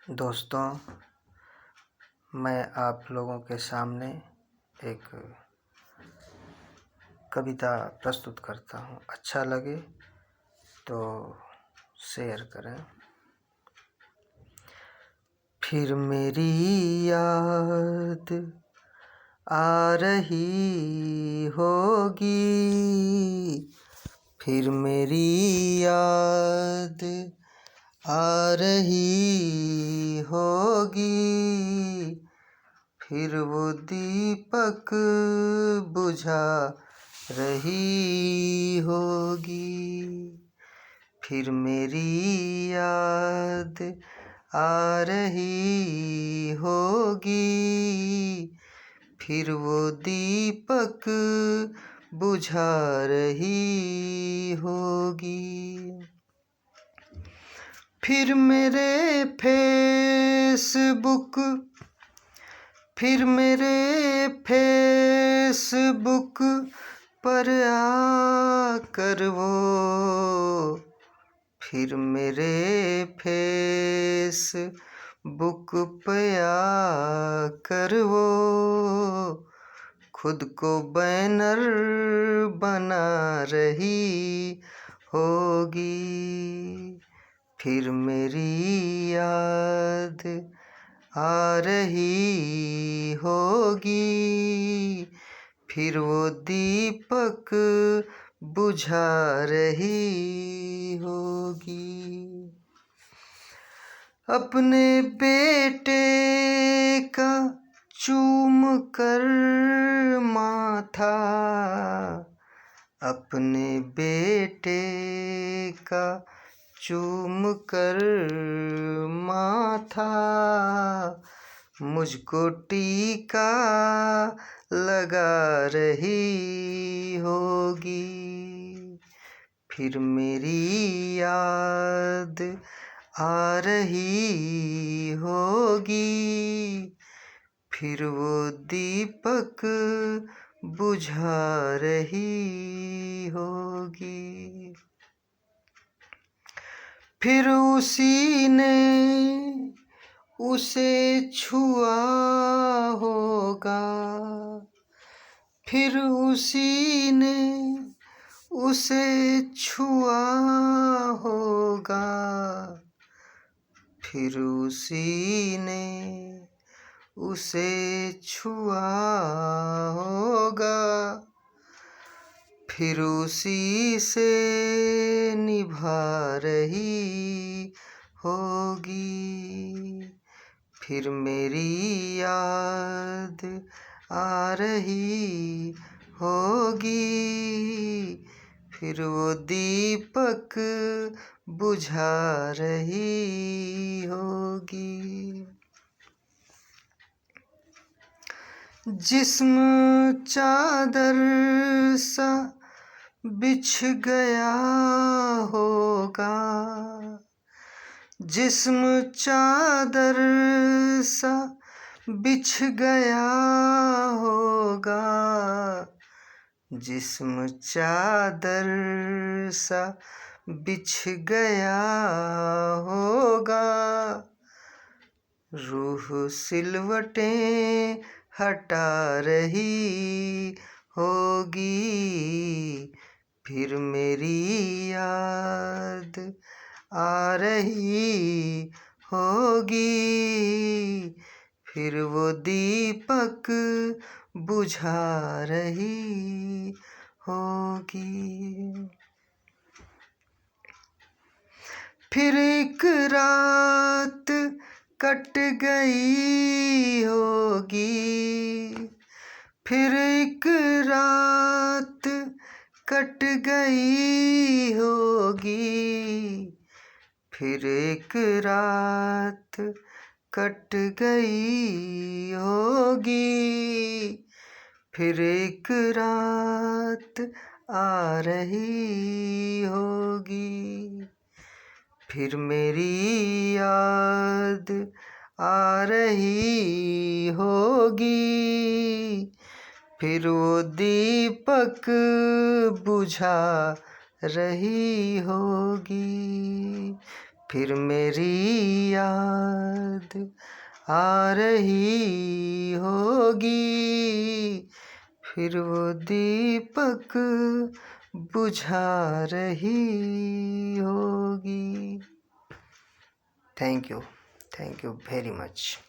दोस्तों, मैं आप लोगों के सामने एक कविता प्रस्तुत करता हूँ। अच्छा लगे तो शेयर करें। फिर मेरी याद आ रही होगी, फिर मेरी याद आ रही होगी, फिर वो दीपक बुझा रही होगी। फिर मेरी याद आ रही होगी, फिर वो दीपक बुझा रही होगी। फिर मेरे फेसबुक पर आकर वो, फिर मेरे फेसबुक पे आकर वो खुद को बैनर बना रही होगी। फिर मेरी याद आ रही होगी, फिर वो दीपक बुझा रही होगी। अपने बेटे का चूम कर माथा, अपने बेटे का चूम कर माथा, मुझको टीका लगा रही होगी। फिर मेरी याद आ रही होगी, फिर वो दीपक बुझा रही होगी। फिर उसी ने उसे छुआ होगा, फिर उसी ने उसे छुआ होगा, फिर उसी ने उसे छुआ होगा, फिर उसी से निभा रही होगी। फिर मेरी याद आ रही होगी, फिर वो दीपक बुझा रही होगी। जिस्म चादर सा बिछ गया होगा, जिस्म चादर सा बिछ गया होगा, जिस्म चादर सा बिछ गया होगा, रूह सिलवटें हटा रही होगी। फिर मेरी याद आ रही होगी, फिर वो दीपक बुझा रही होगी। फिर एक रात कट गई होगी, फिर एक रात कट गई होगी, फिर एक रात कट गई होगी, फिर एक रात आ रही होगी। फिर मेरी याद आ रही होगी, फिर वो दीपक बुझा रही होगी। फिर मेरी याद याद आ रही होगी, फिर वो दीपक बुझा रही होगी। Thank you very much.